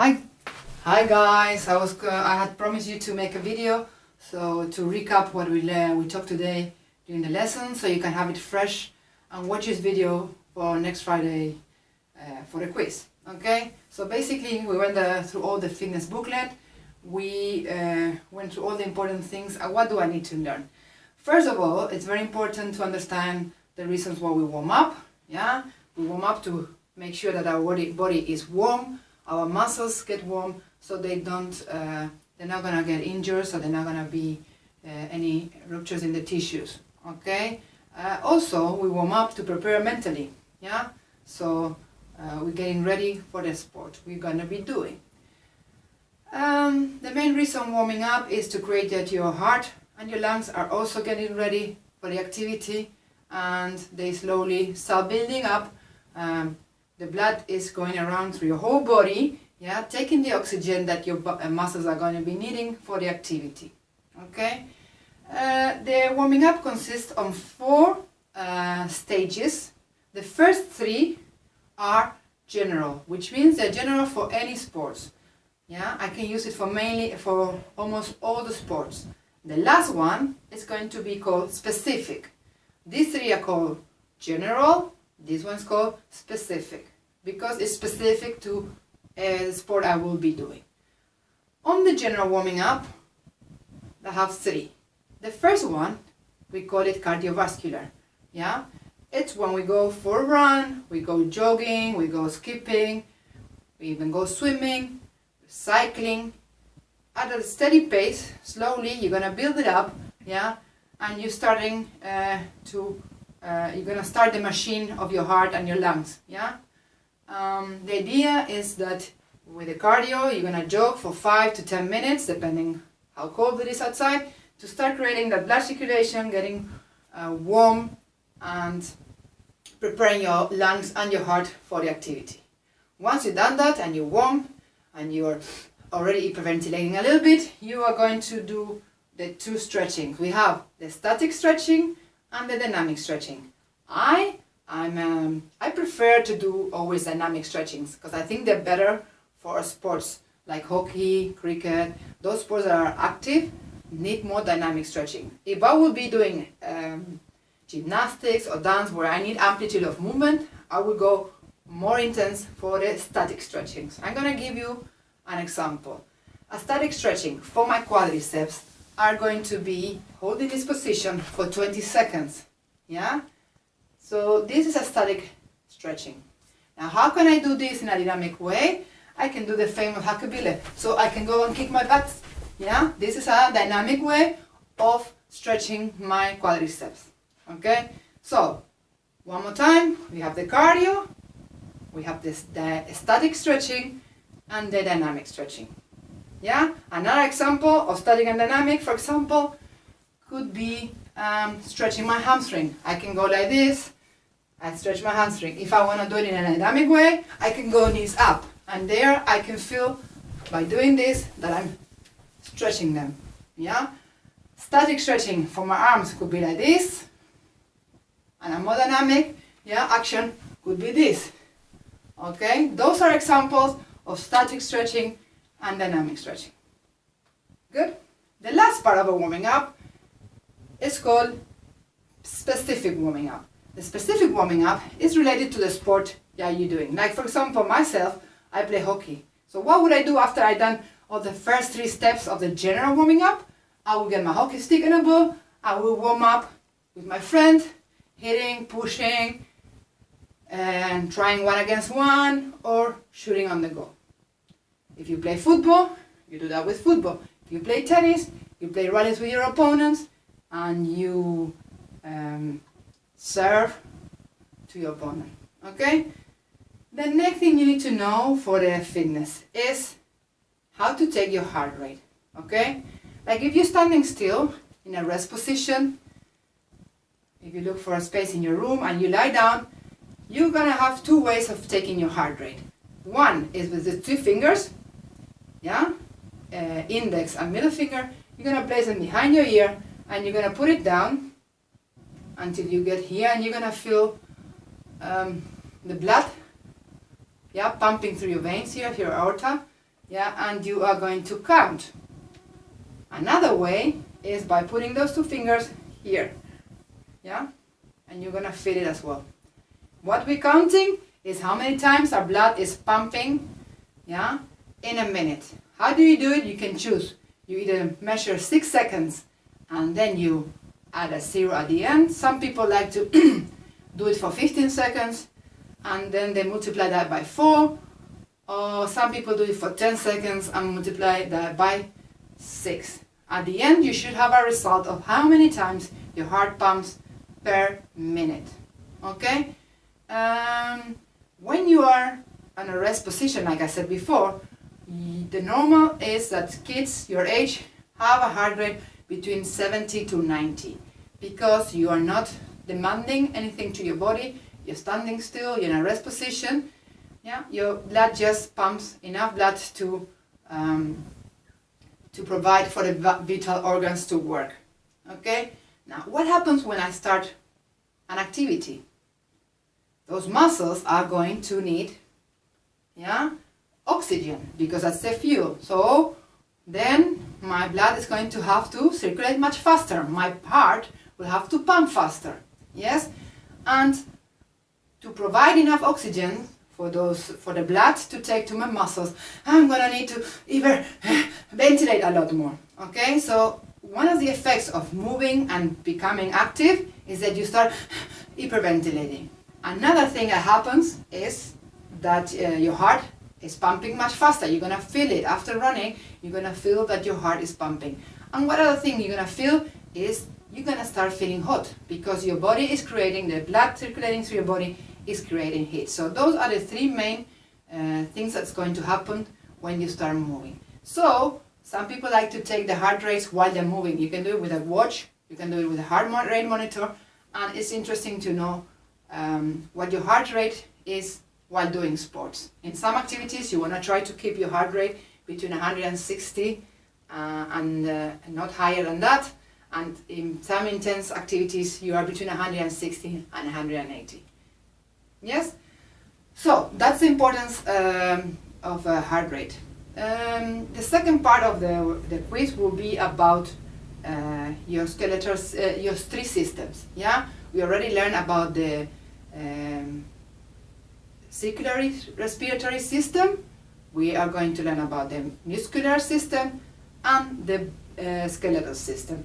Hi, hi guys. I had promised you to make a video, so to recap what we talked today during the lesson, so you can have it fresh and watch this video for next Friday for the quiz. Okay. So basically, we went through all the fitness booklet. We went through all the important things. And what do I need to learn? First of all, it's very important to understand the reasons why we warm up. Yeah, we warm up to make sure that our body is warm. Our muscles get warm, so they're not gonna get injured, so they're not gonna be any ruptures in the tissues. Okay. Also, we warm up to prepare mentally. Yeah. So we're getting ready for the sport we're gonna be doing. The main reason warming up is to create that your heart and your lungs are also getting ready for the activity, and they slowly start building up. The blood is going around through your whole body, yeah, taking the oxygen that your muscles are going to be needing for the activity. Okay. The warming up consists of 4 stages. The first 3 are general, which means they're general for any sports. Yeah, I can use it for almost all the sports. The last one is going to be called specific. These 3 are called general. This one's called specific because it's specific to the sport I will be doing. On the general warming up, I have 3. The first one, we call it cardiovascular. Yeah, it's when we go for a run, we go jogging, we go skipping, we even go swimming, cycling. At a steady pace, slowly, you're gonna build it up, yeah, and you're starting you're gonna start the machine of your heart and your lungs, yeah. The idea is that with the cardio, you're gonna jog for 5 to 10 minutes, depending how cold it is outside, to start creating that blood circulation, getting warm, and preparing your lungs and your heart for the activity. Once you've done that and you're warm and you're already hyperventilating a little bit, you are going to do the 2 stretching. We have the static stretching and the dynamic stretching. I prefer to do always dynamic stretchings because I think they're better for sports like hockey, cricket. Those sports that are active need more dynamic stretching. If I would be doing gymnastics or dance where I need amplitude of movement, I would go more intense for the static stretchings. I'm gonna give you an example. A static stretching for my quadriceps are going to be holding this position for 20 seconds. Yeah? So this is a static stretching. Now how can I do this in a dynamic way? I can do the famous hackabille. So I can go and kick my butt. Yeah? This is a dynamic way of stretching my quadriceps. Okay? So one more time, we have the cardio, we have the static stretching, and the dynamic stretching. Yeah, another example of static and dynamic, for example, could be stretching my hamstring. I can go like this, I stretch my hamstring. If I want to do it in a dynamic way, I can go knees up, and there I can feel by doing this that I'm stretching them. Yeah, static stretching for my arms could be like this, and a more dynamic, yeah, action could be this. Okay, those are examples of static stretching and dynamic stretching. Good. The last part of a warming up is called specific warming up. The specific warming up is related to the sport that you're doing. Like for example, myself, I play hockey. So what would I do after I've done all the first 3 steps of the general warming up? I will get my hockey stick and a ball. I will warm up with my friend, hitting, pushing, and trying 1 against 1 or shooting on the goal. If you play football, you do that with football. If you play tennis, you play rallies with your opponents and you serve to your opponent. Okay? The next thing you need to know for the fitness is how to take your heart rate. Okay? Like if you're standing still in a rest position, if you look for a space in your room and you lie down, you're gonna have 2 ways of taking your heart rate. One is with the 2 fingers, yeah, index and middle finger. You're gonna place them behind your ear and you're gonna put it down until you get here, and you're gonna feel the blood, yeah, pumping through your veins here, your aorta, yeah, and you are going to count. Another way is by putting those two fingers here, yeah, and you're gonna feel it as well. What we're counting is how many times our blood is pumping, yeah, in a minute. How do you do it? You can choose. You either measure 6 seconds and then you add a 0 at the end. Some people like to do it for 15 seconds and then they multiply that by 4. Or some people do it for 10 seconds and multiply that by 6. At the end, you should have a result of how many times your heart pumps per minute. Okay? When you are in a rest position, like I said before, the normal is that kids your age have a heart rate between 70 to 90 because you are not demanding anything to your body. You're standing still, you're in a rest position. Yeah, your blood just pumps enough blood to provide for the vital organs to work. Okay? Now, what happens when I start an activity? Those muscles are going to need, yeah, oxygen because that's the fuel. So then my blood is going to have to circulate much faster. My heart will have to pump faster. Yes? And to provide enough oxygen for the blood to take to my muscles, I'm gonna need to either ventilate a lot more. Okay? So one of the effects of moving and becoming active is that you start hyperventilating. Another thing that happens is that your heart is pumping much faster. You're going to feel it. After running, you're going to feel that your heart is pumping. And what other thing you're going to feel is you're going to start feeling hot because your body is creating, the blood circulating through your body is creating heat. So those are the three main things that's going to happen when you start moving. So some people like to take the heart rates while they're moving. You can do it with a watch. You can do it with a heart rate monitor. And it's interesting to know what your heart rate is while doing sports. In some activities, you want to try to keep your heart rate between 160 and not higher than that. And in some intense activities, you are between 160 and 180. Yes? So, that's the importance of heart rate. The second part of the quiz will be about your skeletal, your three systems. Yeah? We already learned about the circulatory respiratory system. We are going to learn about the muscular system and the skeletal system.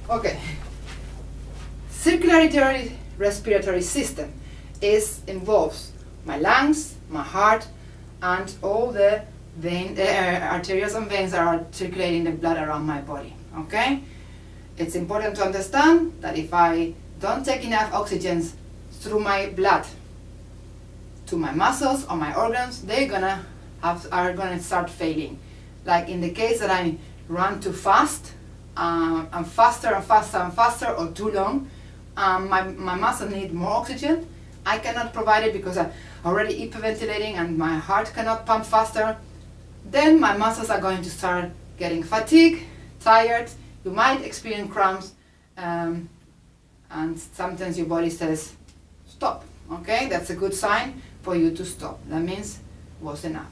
Okay. Circulatory respiratory system involves my lungs, my heart, and all the arteries and veins that are circulating the blood around my body. Okay? It's important to understand that if I don't take enough oxygen through my blood to my muscles or my organs, are gonna start failing. Like in the case that I run too fast, and faster and faster and faster, or too long, my muscles need more oxygen. I cannot provide it because I'm already hyperventilating and my heart cannot pump faster. Then my muscles are going to start getting fatigued, tired. You might experience cramps, and sometimes your body says, stop. Okay, that's a good sign for you to stop. That means it was enough.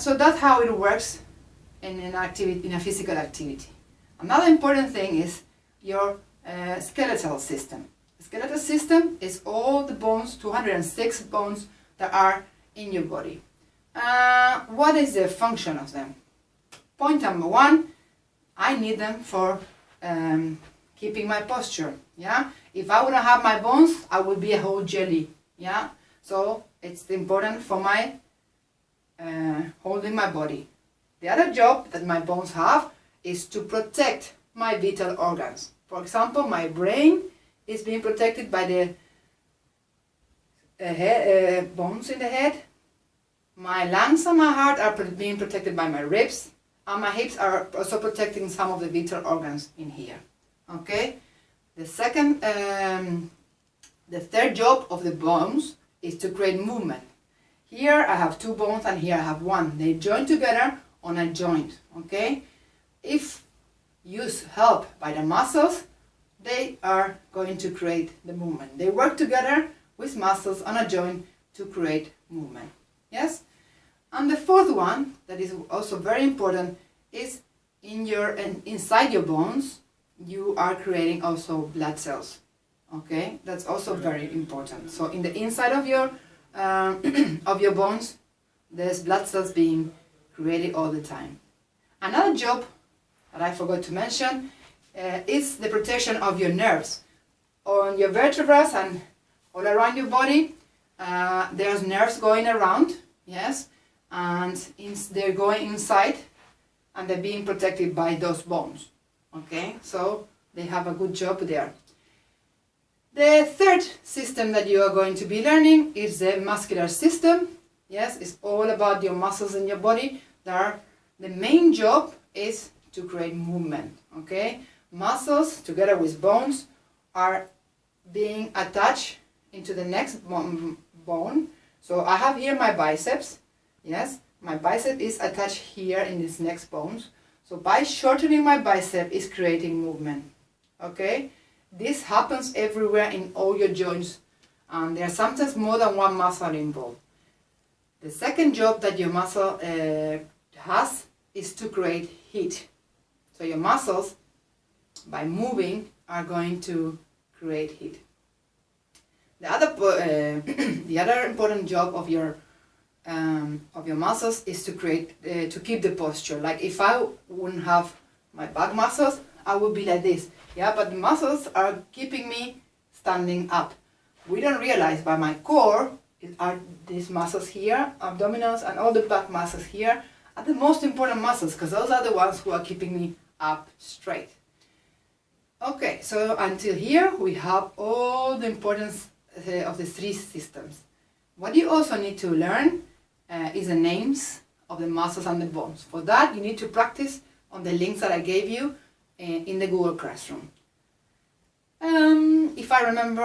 So that's how it works in a physical activity. Another important thing is your skeletal system. The skeletal system is all the bones, 206 bones that are in your body. What is the function of them? Point number one, I need them for keeping my posture. Yeah. If I wouldn't have my bones, I would be a whole jelly. Yeah. So it's important for my holding my body. The other job that my bones have is to protect my vital organs. For example, my brain is being protected by the bones in the head. My lungs and my heart are being protected by my ribs, and my hips are also protecting some of the vital organs in here. Okay? The third job of the bones is to create movement. Here I have two bones and here I have one. They join together on a joint. Okay? If used help by the muscles, they are going to create the movement. They work together with muscles on a joint to create movement. Yes? And the fourth one, that is also very important, is inside your bones, you are creating also blood cells. Okay? That's also very important. So in the inside of your bones, there's blood cells being created all the time. Another job that I forgot to mention is the protection of your nerves. On your vertebrae and all around your body, there's nerves going around, yes, and they're going inside and they're being protected by those bones. Okay, so they have a good job there. The third system that you are going to be learning is the muscular system. Yes, it's all about your muscles in your body. The main job is to create movement. Okay, muscles together with bones are being attached into the next bone. So I have here my biceps. Yes, my bicep is attached here in this next bone. So by shortening my bicep is creating movement. Okay, this happens everywhere in all your joints, and there are sometimes more than one muscle involved. The second job that your muscle has is to create heat. So your muscles, by moving, are going to create heat. The other important job of your muscles is to keep the posture. Like if I wouldn't have my back muscles, I would be like this. Yeah, but the muscles are keeping me standing up. We don't realize, but my core are these muscles here, abdominals, and all the back muscles here are the most important muscles, because those are the ones who are keeping me up straight. Okay, so until here we have all the importance of the three systems. What you also need to learn is the names of the muscles and the bones. For that, you need to practice on the links that I gave you in the Google Classroom. If I remember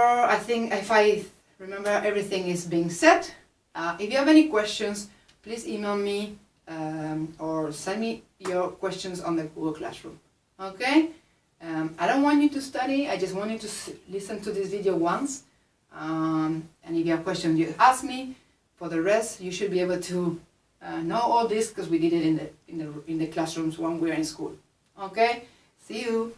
everything is being said. If you have any questions, please email me or send me your questions on the Google Classroom. Okay? I don't want you to study, I just want you to listen to this video once. And if you have questions, you ask me. For the rest, you should be able to know all this, because we did it in the classrooms when we were in school. Okay? See you!